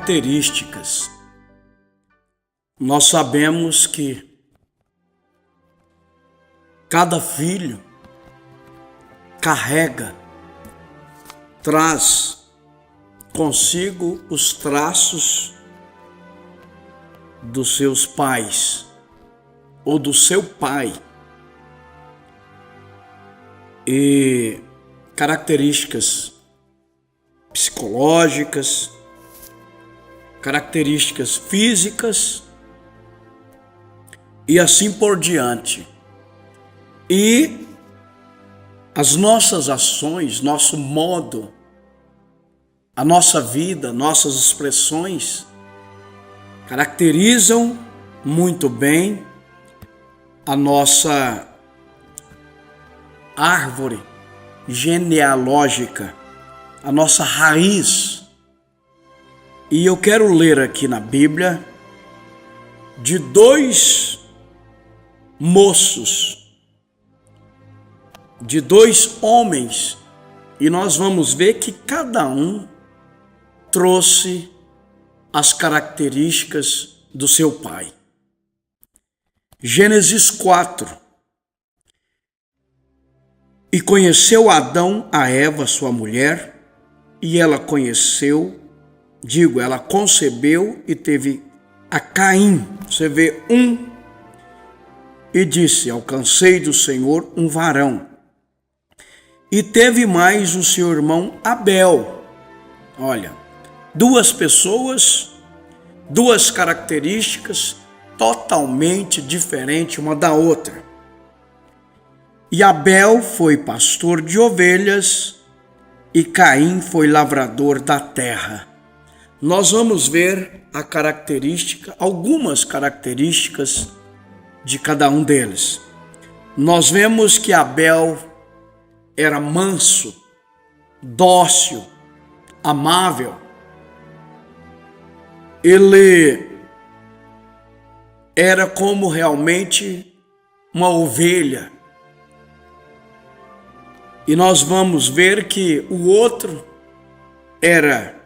características. Nós sabemos que cada filho traz consigo os traços dos seus pais ou do seu pai e características psicológicas, características físicas e assim por diante. E as nossas ações, nosso modo, a nossa vida, nossas expressões caracterizam muito bem a nossa árvore genealógica, a nossa raiz. E eu quero ler aqui na Bíblia de dois moços, de dois homens, e nós vamos ver que cada um trouxe as características do seu pai. Gênesis 4. E conheceu Adão a Eva, sua mulher, e ela concebeu e teve a Caim. Você vê e disse: alcancei do Senhor um varão. E teve mais o seu irmão Abel. Olha, duas pessoas, duas características totalmente diferentes uma da outra. E Abel foi pastor de ovelhas e Caim foi lavrador da terra. Nós vamos ver algumas características de cada um deles. Nós vemos que Abel era manso, dócil, amável. Ele era como realmente uma ovelha. E nós vamos ver que o outro era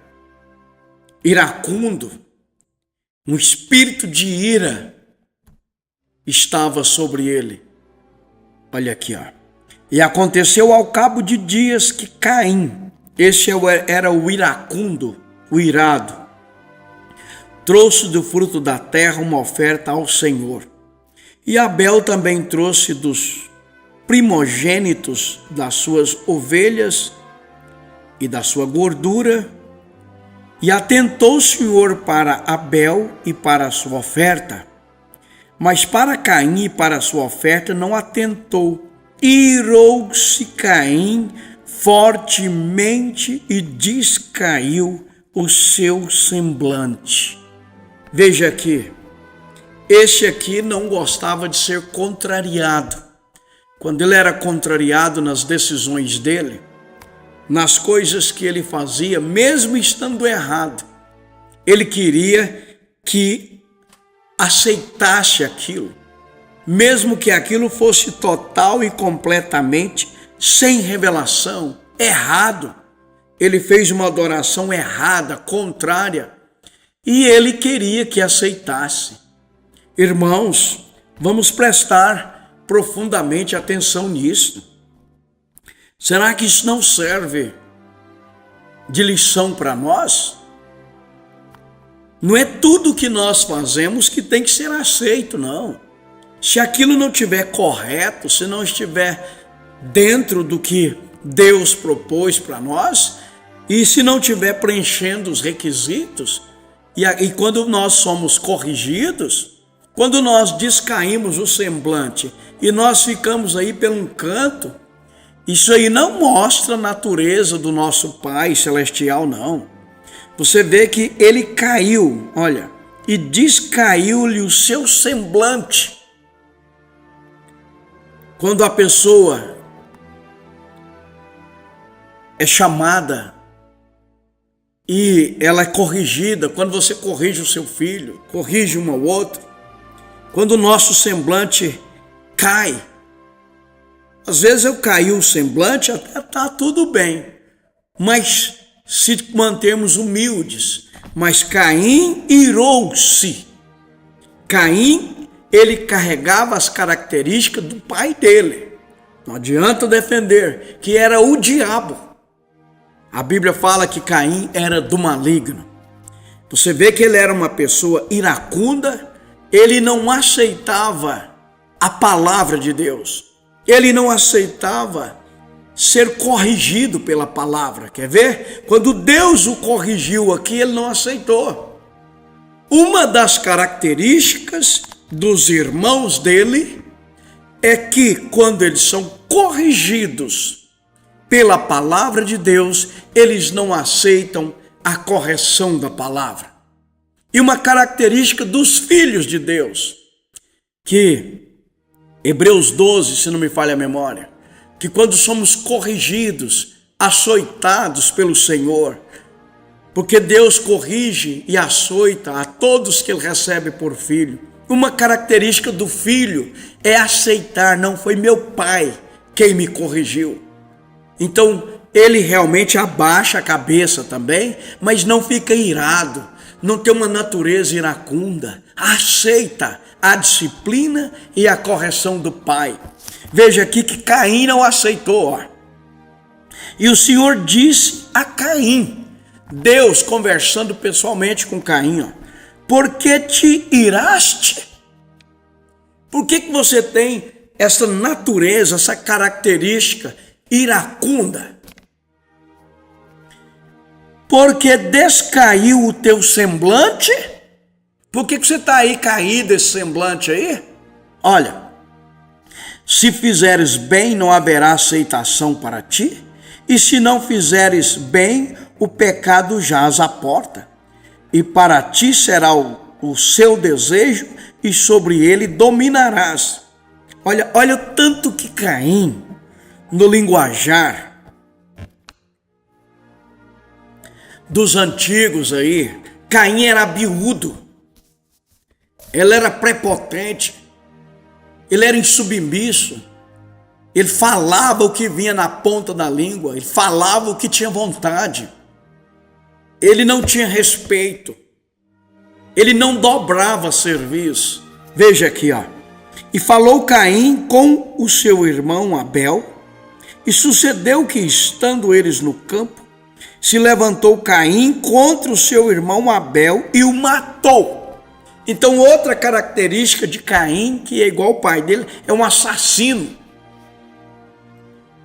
iracundo, um espírito de ira estava sobre ele. Olha aqui, ó. E aconteceu ao cabo de dias que Caim, esse era o iracundo, o irado, trouxe do fruto da terra uma oferta ao Senhor. E Abel também trouxe dos primogênitos das suas ovelhas e da sua gordura. E atentou o Senhor para Abel e para a sua oferta, mas para Caim e para a sua oferta não atentou. Irou-se Caim fortemente e descaiu o seu semblante. Veja aqui, este aqui não gostava de ser contrariado. Quando ele era contrariado nas decisões dele, nas coisas que ele fazia, mesmo estando errado, ele queria que aceitasse aquilo, mesmo que aquilo fosse total e completamente sem revelação, errado. Ele fez uma adoração errada, contrária, e ele queria que aceitasse. Irmãos, vamos prestar profundamente atenção nisso. Será que isso não serve de lição para nós? Não é tudo que nós fazemos que tem que ser aceito, não. Se aquilo não estiver correto, se não estiver dentro do que Deus propôs para nós, e se não estiver preenchendo os requisitos, e quando nós somos corrigidos, quando nós descaímos o semblante e nós ficamos aí pelo um canto, isso aí não mostra a natureza do nosso Pai Celestial, não. Você vê que ele caiu, olha, e descaiu-lhe o seu semblante. Quando a pessoa é chamada e ela é corrigida, quando você corrige o seu filho, corrige um ao outro, quando o nosso semblante cai, às vezes eu caí o semblante, até está tudo bem, mas se mantermos humildes, Mas Caim irou-se. Caim, ele carregava as características do pai dele. Não adianta defender que era o diabo. A Bíblia fala que Caim era do maligno. Você vê que ele era uma pessoa iracunda, ele não aceitava a palavra de Deus. Ele não aceitava ser corrigido pela palavra. Quer ver? Quando Deus o corrigiu aqui, ele não aceitou. Uma das características dos irmãos dele é que quando eles são corrigidos pela palavra de Deus, eles não aceitam a correção da palavra. E uma característica dos filhos de Deus, que Hebreus 12, se não me falha a memória, que quando somos corrigidos, açoitados pelo Senhor, porque Deus corrige e açoita a todos que ele recebe por filho. Uma característica do filho é aceitar, não foi meu pai quem me corrigiu. Então, ele realmente abaixa a cabeça também, mas não fica irado, não tem uma natureza iracunda, aceita a disciplina e a correção do pai. Veja aqui que Caim não aceitou. Ó. E o Senhor disse a Caim, Deus conversando pessoalmente com Caim, ó, por que te iraste? Por que você tem essa natureza, essa característica iracunda? Porque descaiu o teu semblante? Por que você está aí caído, esse semblante aí? Olha, se fizeres bem, não haverá aceitação para ti, e se não fizeres bem, o pecado jaz à porta, e para ti será o seu desejo, e sobre ele dominarás. Olha o tanto que Caim, no linguajar dos antigos aí, Caim era biúdo, ele era prepotente, ele era insubmisso, ele falava o que vinha na ponta da língua, ele falava o que tinha vontade, ele não tinha respeito, ele não dobrava serviço. Veja aqui, ó. E falou Caim com o seu irmão Abel, e sucedeu que, estando eles no campo, se levantou Caim contra o seu irmão Abel e o matou. Então, outra característica de Caim, que é igual ao pai dele, é um assassino.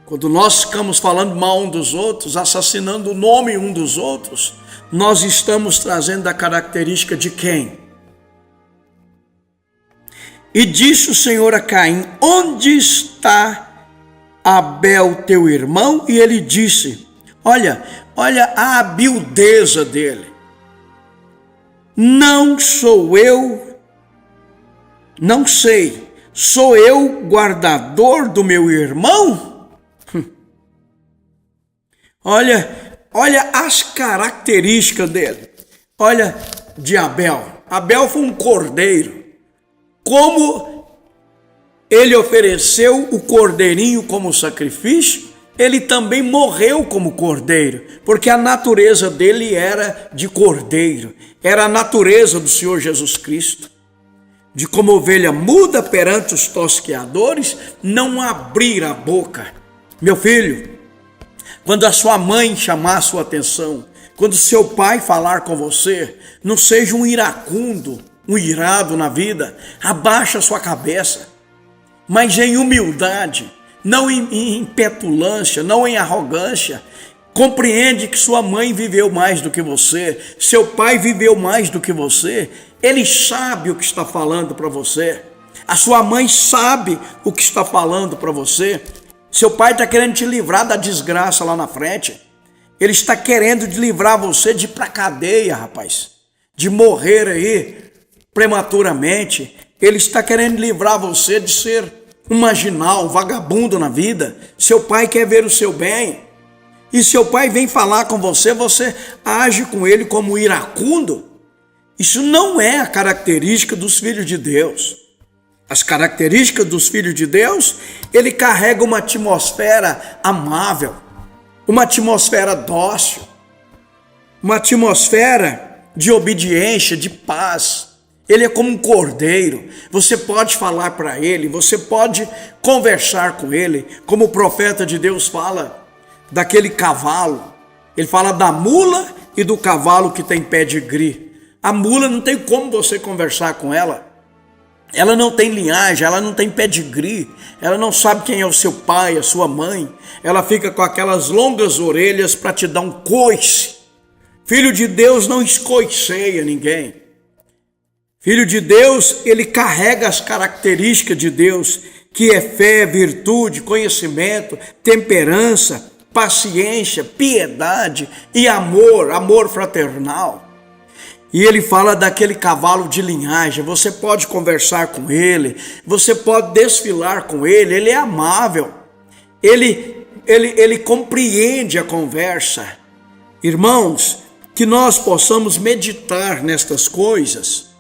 Quando nós ficamos falando mal um dos outros, assassinando o nome um dos outros, nós estamos trazendo a característica de quem? E disse o Senhor a Caim, onde está Abel teu irmão? E ele disse, olha a habilideza dele. Não sou eu, não sei, sou eu guardador do meu irmão? Olha as características dele. Olha de Abel. Abel foi um cordeiro. Como ele ofereceu o cordeirinho como sacrifício, ele também morreu como cordeiro, porque a natureza dele era de cordeiro, era a natureza do Senhor Jesus Cristo, de como ovelha muda perante os tosqueadores, não abrir a boca. Meu filho, quando a sua mãe chamar a sua atenção, quando seu pai falar com você, não seja um iracundo, um irado na vida, abaixa a sua cabeça, mas em humildade, não em petulância, não em arrogância. Compreende que sua mãe viveu mais do que você, seu pai viveu mais do que você, ele sabe o que está falando para você, a sua mãe sabe o que está falando para você. Seu pai está querendo te livrar da desgraça lá na frente, ele está querendo te livrar você de ir para a cadeia, rapaz, de morrer aí prematuramente. Ele está querendo livrar você de ser um marginal, um vagabundo na vida. Seu pai quer ver o seu bem. E seu pai vem falar com você, você age com ele como iracundo. Isso não é a característica dos filhos de Deus. As características dos filhos de Deus, ele carrega uma atmosfera amável, uma atmosfera dócil, uma atmosfera de obediência, de paz. Ele é como um cordeiro. Você pode falar para ele, você pode conversar com ele, como o profeta de Deus fala daquele cavalo. Ele fala da mula e do cavalo que tem pedigree. A mula não tem como você conversar com ela. Ela não tem linhagem, ela não tem pedigree, ela não sabe quem é o seu pai, a sua mãe. Ela fica com aquelas longas orelhas para te dar um coice. Filho de Deus não escoiceia ninguém. Filho de Deus, ele carrega as características de Deus, que é fé, virtude, conhecimento, temperança, paciência, piedade e amor fraternal. E ele fala daquele cavalo de linhagem. Você pode conversar com ele, você pode desfilar com ele é amável, ele compreende a conversa. Irmãos, que nós possamos meditar nestas coisas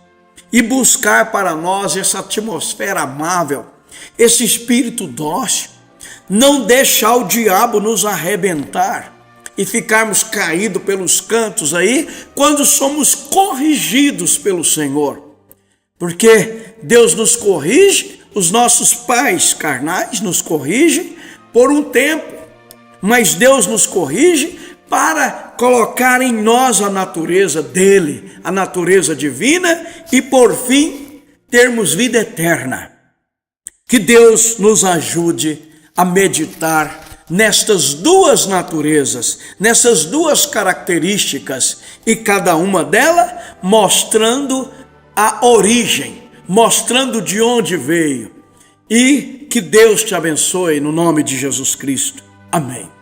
e buscar para nós essa atmosfera amável, esse espírito dócil, não deixar o diabo nos arrebentar e ficarmos caídos pelos cantos aí, quando somos corrigidos pelo Senhor. Porque Deus nos corrige, os nossos pais carnais nos corrigem por um tempo, mas Deus nos corrige para colocar em nós a natureza dele, a natureza divina, e por fim termos vida eterna. Que Deus nos ajude a meditar nestas duas naturezas, nessas duas características, e cada uma delas mostrando a origem, mostrando de onde veio. E que Deus te abençoe no nome de Jesus Cristo. Amém.